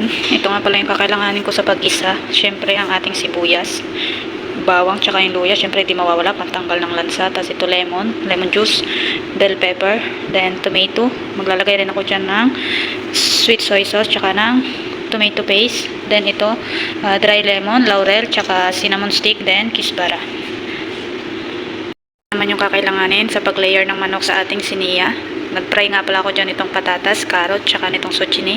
Ayun, ito nga pala yung kakailanganin ko sa pag-isa. Syempre ang ating sibuyas, bawang, tsaka yung luya. Syempre di mawawala, pantanggal ng lansa. Tapos ito lemon juice, bell pepper, then tomato. Maglalagay rin ako dyan ng sweet soy sauce, tsaka ng tomato paste. Then ito, dry lemon, laurel, tsaka cinnamon stick, then kisbara. Naman yung kakailanganin sa pag-layer ng manok sa ating siniya. Nag-fry nga pala ako dyan itong patatas, carrot, tsaka nitong zucchini.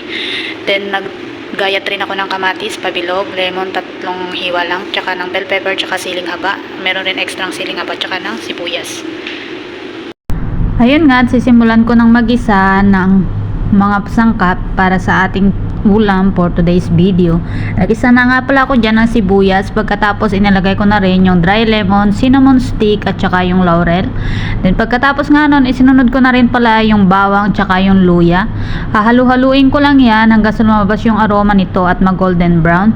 Then naggayat rin ako ng kamatis, pabilog, lemon, 3 hiwa lang, tsaka ng bell pepper, tsaka siling haba. Meron rin extra siling haba, tsaka ng sibuyas. Ayun nga, sisimulan ko ng mag-isa ng mga sangkap para sa ating ulam for today's video. Nag-isa na nga pala ako dyan ng sibuyas. Pagkatapos inilagay ko na rin yung dry lemon, cinnamon stick at saka yung laurel. Then pagkatapos nga nun, isinunod ko na rin pala yung bawang tsaka yung luya. Hahalu-haluin ko lang yan hanggang sa lumabas yung aroma nito at mag golden brown.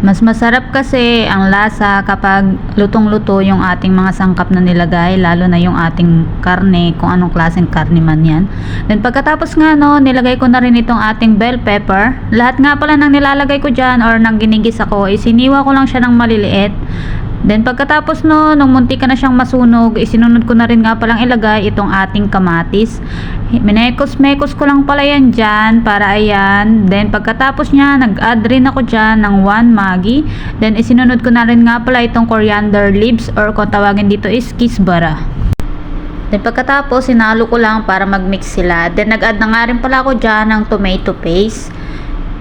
Mas masarap kasi ang lasa kapag lutong-luto yung ating mga sangkap na nilagay, lalo na yung ating karne, kung anong klaseng karne man yan. Then pagkatapos nga no, nilagay ko na rin itong ating bell pepper. Lahat nga pala ng nilalagay ko dyan or nang ginigisa ko, isiniwa ko lang siya ng maliliit. Then pagkatapos no, nung munti ka na siyang masunog, isinunod ko na rin nga palang ilagay itong ating kamatis. Minekos-mekos ko lang pala yan dyan para ayan. Then pagkatapos niya, nag-add rin ako dyan ng 1 Maggi. Then isinunod ko na rin nga pala itong coriander leaves or kung tawagin dito is kisbara. Then pagkatapos, sinalo ko lang para mag-mix sila. Then nag-add na nga rin pala ako dyan ng tomato paste.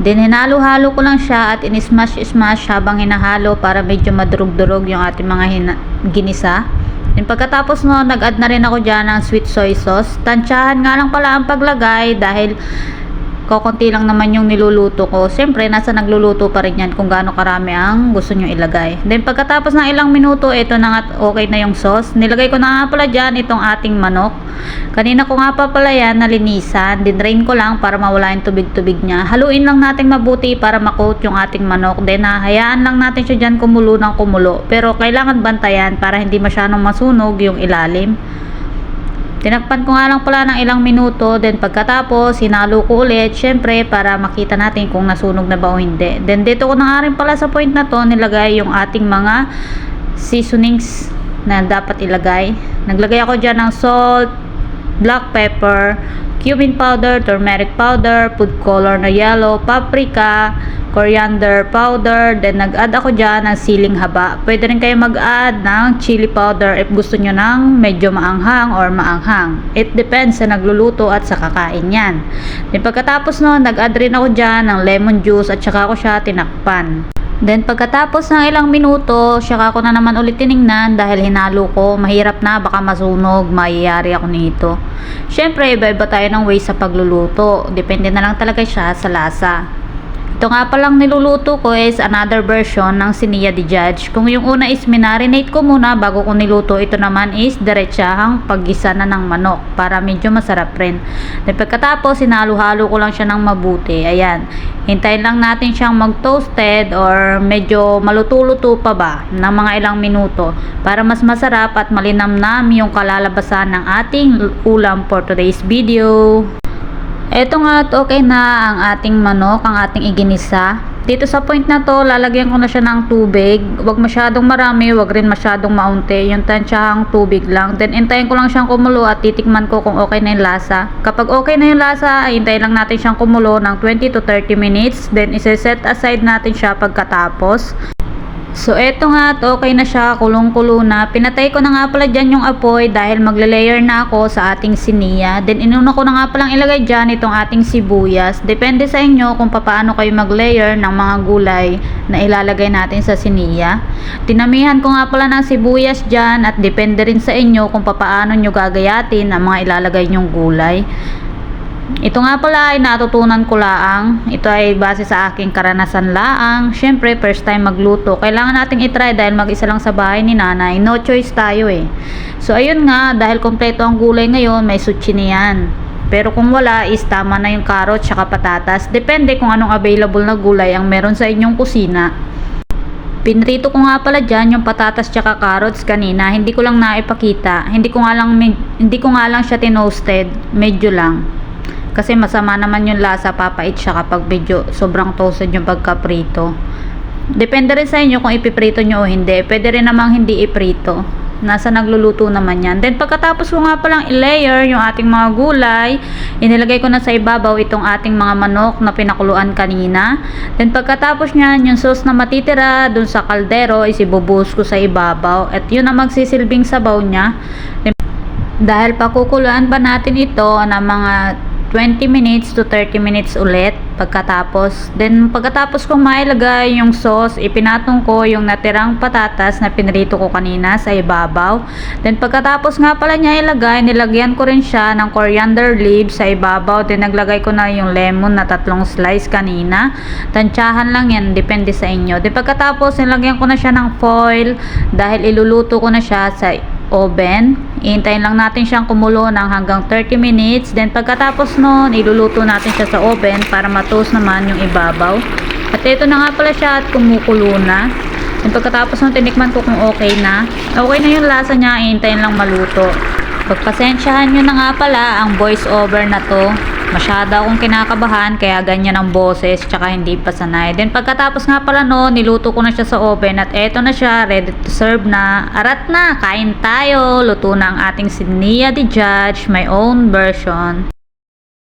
Then hinalo-halo ko lang siya at in-smash habang hinahalo para medyo madurog-durog yung ating mga ginisa. Then pagkatapos no, nag-add na rin ako dyan ng sweet soy sauce. Tansyahan nga lang pala ang paglagay dahil kukunti lang naman yung niluluto ko. Siyempre, nasa nagluluto pa rin yan kung gaano karami ang gusto nyo ilagay. Then pagkatapos ng ilang minuto, ito na nga okay na yung sauce. Nilagay ko na nga pala dyan itong ating manok. Kanina ko nga pa pala yan nalinisan. Dinrain ko lang para mawala yung tubig-tubig niya. Haluin lang natin mabuti para makoat yung ating manok. Then hahayaan lang natin siya dyan kumulo ng kumulo. Pero kailangan bantayan para hindi masyadong masunog yung ilalim. Tinakpan ko nga lang pala ng ilang minuto. Then pagkatapos, hinalo ko ulit. Syempre, para makita natin kung nasunog na ba o hindi. Then dito ko na nga rin pala sa point na to, nilagay yung ating mga seasonings na dapat ilagay. Naglagay ako dyan ng salt, black pepper, cumin powder, turmeric powder, food color na yellow, paprika, coriander powder, then nag-add ako dyan ng siling haba. Pwede rin kayo mag-add ng chili powder if gusto nyo ng medyo maanghang or maanghang. It depends sa nagluluto at sa kakain yan. Then pagkatapos nun, nag-add rin ako dyan ng lemon juice at saka ko siya tinakpan. Then pagkatapos ng ilang minuto, saka ko na naman ulit tiningnan dahil hinalo ko. Mahirap na, baka masunog, mayayari ako nito. Syempre, iba-iba tayo ng way sa pagluluto. Depende na lang talaga siya sa lasa. Ito nga palang niluluto ko is another version ng siniya di judge. Kung yung una is minarinate ko muna bago ko niluto, ito naman is diretsahang paggisa na ng manok para medyo masarap rin. Then pagkatapos, sinalo-halo ko lang siya ng mabuti. Ayan. Hintayin lang natin siyang mag-toasted or medyo maluto-luto pa ba ng mga ilang minuto para mas masarap at malinamnam yung kalalabasan ng ating ulam for today's video. Eto nga at okay na ang ating manok, ang ating iginisa. Dito sa point na to, lalagyan ko na siya ng tubig. Huwag masyadong marami, huwag rin masyadong maunti. Yung tansyahang tubig lang. Then hintayin ko lang siyang kumulo at titikman ko kung okay na yung lasa. Kapag okay na yung lasa, hintayin lang natin siyang kumulo ng 20 to 30 minutes. Then isa-set aside natin siya pagkatapos. So eto nga at okay na siya, kulong-kulo na. Pinatay ko na nga pala dyan yung apoy dahil magle-layer na ako sa ating siniya. Then inuna ko na nga palang ilagay dyan itong ating sibuyas. Depende sa inyo kung paano kayo mag-layer ng mga gulay na ilalagay natin sa siniya. Tinamihan ko nga pala ng sibuyas dyan at depende rin sa inyo kung paano nyo gagayatin ang mga ilalagay nyong gulay. Ito nga pala ay natutunan ko laang. Ito ay base sa aking karanasan laang. Syempre, first time magluto. Kailangan nating itry dahil mag-isa lang sa bahay ni nanay. No choice tayo eh. So, ayun nga, dahil kompleto ang gulay ngayon, may zucchini yan. Pero kung wala, is tama na yung carrot tsaka patatas. Depende kung anong available na gulay ang meron sa inyong kusina. Pinrito ko nga pala dyan yung patatas tsaka carrots kanina. Hindi ko lang naipakita. Hindi ko nga lang siya tinoasted. Medyo lang. Kasi masama naman yung lasa, papait siya kapag medyo sobrang toasted yung pagkaprito. Depende rin sa inyo kung ipiprito nyo o hindi. Pwede rin namang hindi iprito. Nasa nagluluto naman yan. Then pagkatapos ko nga palang i-layer yung ating mga gulay, inilagay ko na sa ibabaw itong ating mga manok na pinakuluan kanina. Then pagkatapos nyan, yung sauce na matitira dun sa kaldero is ibubuhos ko sa ibabaw. At yun ang magsisilbing sabaw niya. Then, dahil pakukuluan pa natin ito na mga 20 minutes to 30 minutes ulit pagkatapos. Then pagkatapos kong mailagay yung sauce, ipinatong ko yung natirang patatas na pinrito ko kanina sa ibabaw. Then pagkatapos nga pala niya ilagay, nilagyan ko rin siya ng coriander leaves sa ibabaw. Then naglagay ko na yung lemon na 3 slice kanina. Tansyahan lang yan, depende sa inyo. Then pagkatapos nilagyan ko na siya ng foil dahil iluluto ko na siya sa oven. Iintayin lang natin siyang kumulo ng hanggang 30 minutes. Then pagkatapos nun, iluluto natin siya sa oven para matoast naman yung ibabaw. At ito na nga pala siya at kumukulo na. Then pagkatapos nun, tinikman ko kung okay na. Okay na yung lasa niya, iintayin lang maluto. Pagpasensyahan nyo na nga pala ang voice over na to. Masyado akong kinakabahan kaya ganyan ang boses tsaka hindi pa sanay. Then pagkatapos nga pala no, niluto ko na siya sa oven at eto na siya, ready to serve na. Arat na, kain tayo. Luto na ang ating Sinia the Judge, my own version.